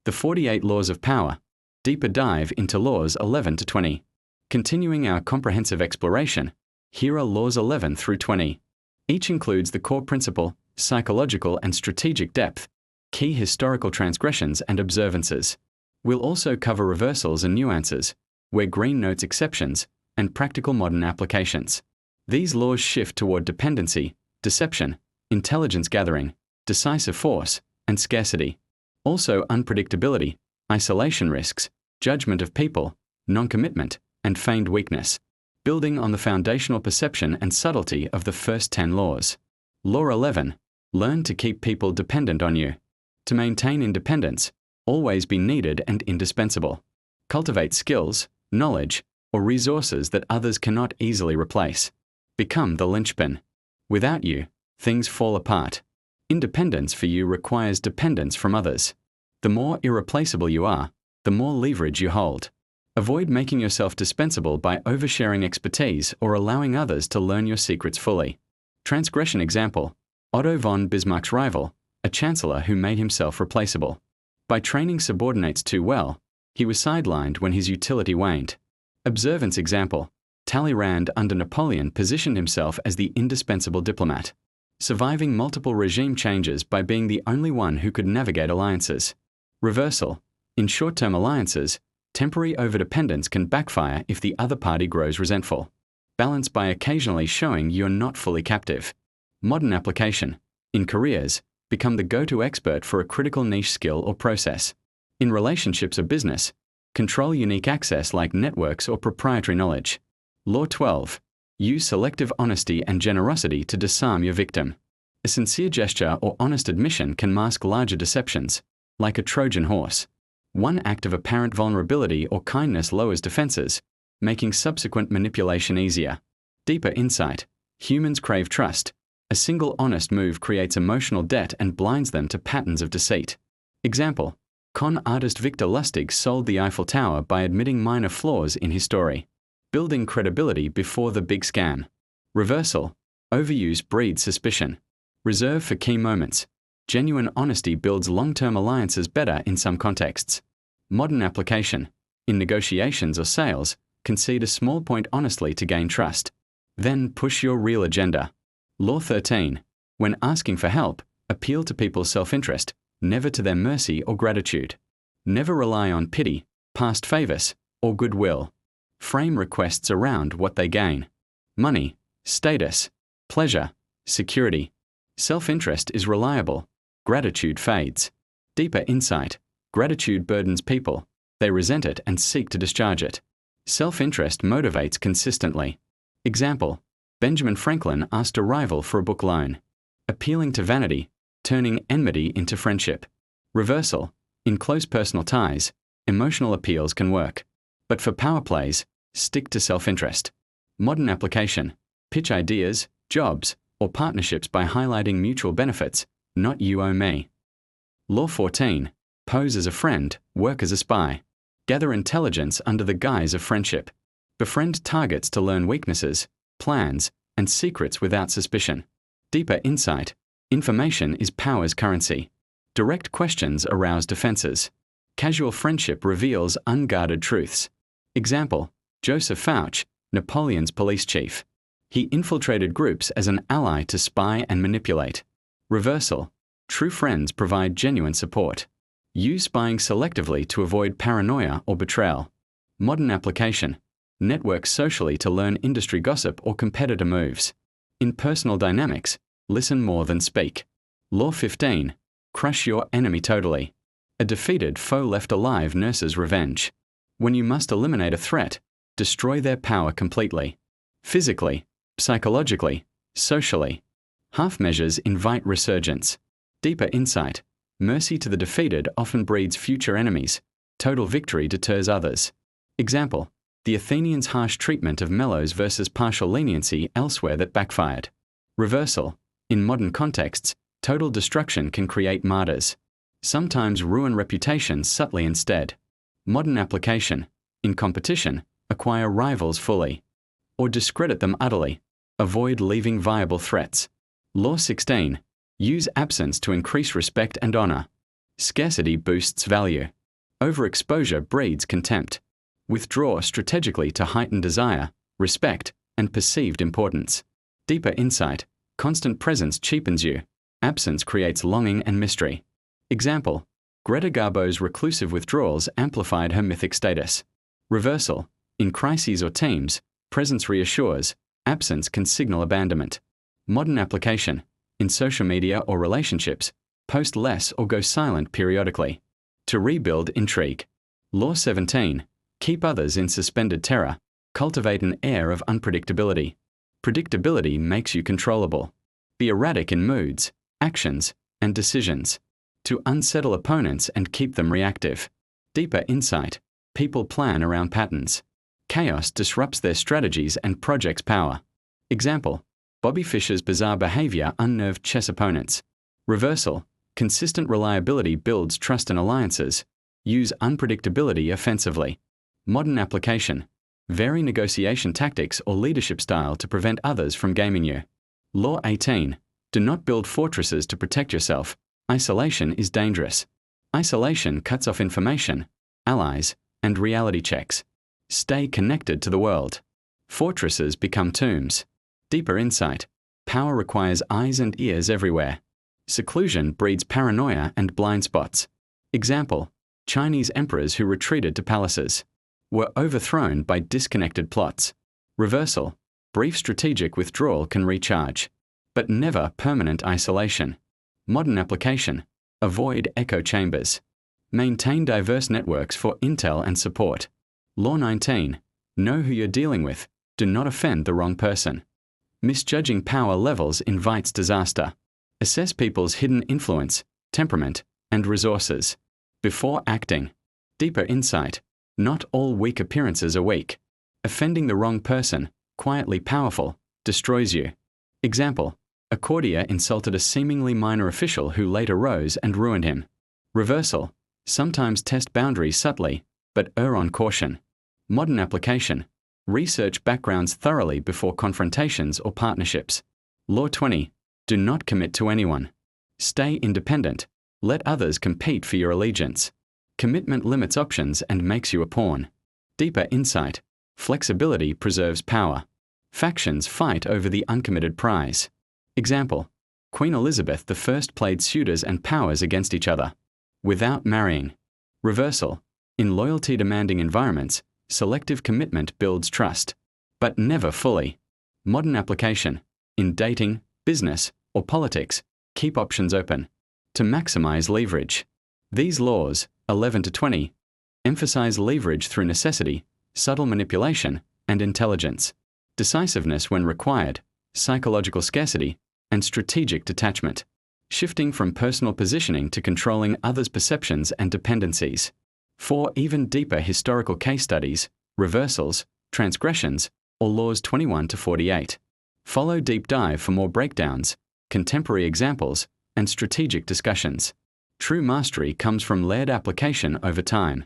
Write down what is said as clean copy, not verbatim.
The 48 Laws of Power. Deeper dive into Laws 11 to 20. Continuing our comprehensive exploration, here are Laws 11 through 20. Each includes the core principle, psychological and strategic depth, key historical transgressions and observances. We'll also cover reversals and nuances, where Greene notes exceptions, and practical modern applications. These laws shift toward dependency, deception, intelligence gathering, decisive force, and scarcity. Also unpredictability, isolation risks, judgment of people, non-commitment, and feigned weakness, building on the foundational perception and subtlety of the first 10 laws. Law 11. Learn to keep people dependent on you. To maintain independence, always be needed and indispensable. Cultivate skills, knowledge, or resources that others cannot easily replace. Become the linchpin. Without you, things fall apart. Independence for you requires dependence from others. The more irreplaceable you are, the more leverage you hold. Avoid making yourself dispensable by oversharing expertise or allowing others to learn your secrets fully. Transgression example: Otto von Bismarck's rival, a chancellor who made himself replaceable. By training subordinates too well, he was sidelined when his utility waned. Observance example: Talleyrand under Napoleon positioned himself as the indispensable diplomat, surviving multiple regime changes by being the only one who could navigate alliances. Reversal: in short-term alliances, temporary overdependence can backfire if the other party grows resentful. Balance by occasionally showing you're not fully captive. Modern application: in careers, become the go-to expert for a critical niche skill or process. In relationships or business, control unique access like networks or proprietary knowledge. Law 12. Use selective honesty and generosity to disarm your victim. A sincere gesture or honest admission can mask larger deceptions, like a Trojan horse. One act of apparent vulnerability or kindness lowers defenses, making subsequent manipulation easier. Deeper insight: humans crave trust. A single honest move creates emotional debt and blinds them to patterns of deceit. Example: con artist Victor Lustig sold the Eiffel Tower by admitting minor flaws in his story. Building credibility before the big scam. Reversal: overuse breeds suspicion. Reserve for key moments. Genuine honesty builds long-term alliances better in some contexts. Modern application: in negotiations or sales, concede a small point honestly to gain trust. Then push your real agenda. Law 13. When asking for help, appeal to people's self-interest, never to their mercy or gratitude. Never rely on pity, past favors, or goodwill. Frame requests around what they gain: money, status, pleasure, security. Self-interest is reliable. Gratitude fades. Deeper insight: gratitude burdens people. They resent it and seek to discharge it. Self-interest motivates consistently. Example: Benjamin Franklin asked a rival for a book loan. Appealing to vanity, turning enmity into friendship. Reversal: in close personal ties, emotional appeals can work. But for power plays, stick to self-interest. Modern application: pitch ideas, jobs, or partnerships by highlighting mutual benefits, not you owe me. Law 14. Pose as a friend, work as a spy. Gather intelligence under the guise of friendship. Befriend targets to learn weaknesses, plans, and secrets without suspicion. Deeper insight: information is power's currency. Direct questions arouse defenses. Casual friendship reveals unguarded truths. Example: Joseph Fouch, Napoleon's police chief. He infiltrated groups as an ally to spy and manipulate. Reversal: true friends provide genuine support. Use spying selectively to avoid paranoia or betrayal. Modern application: network socially to learn industry gossip or competitor moves. In personal dynamics, listen more than speak. Law 15. Crush your enemy totally. A defeated foe left alive nurses revenge. When you must eliminate a threat, destroy their power completely. Physically, psychologically, socially. Half measures invite resurgence. Deeper insight: mercy to the defeated often breeds future enemies. Total victory deters others. Example: the Athenians' harsh treatment of Melos versus partial leniency elsewhere that backfired. Reversal: in modern contexts, total destruction can create martyrs. Sometimes ruin reputations subtly instead. Modern application: in competition, acquire rivals fully. Or discredit them utterly. Avoid leaving viable threats. Law 16. Use absence to increase respect and honor. Scarcity boosts value. Overexposure breeds contempt. Withdraw strategically to heighten desire, respect, and perceived importance. Deeper insight. Constant presence cheapens you. Absence creates longing and mystery. Example: Greta Garbo's reclusive withdrawals amplified her mythic status. Reversal. In crises or teams, presence reassures, absence can signal abandonment. Modern application. In social media or relationships, post less or go silent periodically. To rebuild intrigue. Law 17. Keep others in suspended terror. Cultivate an air of unpredictability. Predictability makes you controllable. Be erratic in moods, actions, and decisions. To unsettle opponents and keep them reactive. Deeper insight. People plan around patterns. Chaos disrupts their strategies and projects power. Example: Bobby Fischer's bizarre behavior unnerved chess opponents. Reversal. Consistent reliability builds trust and alliances. Use unpredictability offensively. Modern application. Vary negotiation tactics or leadership style to prevent others from gaming you. Law 18. Do not build fortresses to protect yourself. Isolation is dangerous. Isolation cuts off information, allies, and reality checks. Stay connected to the world. Fortresses become tombs. Deeper insight. Power requires eyes and ears everywhere. Seclusion breeds paranoia and blind spots. Example: Chinese emperors who retreated to palaces were overthrown by disconnected plots. Reversal. Brief strategic withdrawal can recharge, but never permanent isolation. Modern application. Avoid echo chambers. Maintain diverse networks for intel and support. Law 19. Know who you're dealing with. Do not offend the wrong person. Misjudging power levels invites disaster. Assess people's hidden influence, temperament, and resources before acting. Deeper insight. Not all weak appearances are weak. Offending the wrong person, quietly powerful, destroys you. Example: A courtier insulted a seemingly minor official who later rose and ruined him. Reversal. Sometimes test boundaries subtly, but err on caution. Modern application. Research backgrounds thoroughly before confrontations or partnerships. Law 20. Do not commit to anyone. Stay independent. Let others compete for your allegiance. Commitment limits options and makes you a pawn. Deeper insight. Flexibility preserves power. Factions fight over the uncommitted prize. Example: Queen Elizabeth I played suitors and powers against each other, without marrying. Reversal. In loyalty-demanding environments, selective commitment builds trust, but never fully. Modern application. In dating, business, or politics, keep options open to maximize leverage. These laws, 11 to 20, emphasize leverage through necessity, subtle manipulation, and intelligence, decisiveness when required, psychological scarcity, and strategic detachment, shifting from personal positioning to controlling others' perceptions and dependencies. For even deeper historical case studies, reversals, transgressions, or laws 21 to 48. Follow Deep Dive for more breakdowns, contemporary examples, and strategic discussions. True mastery comes from layered application over time.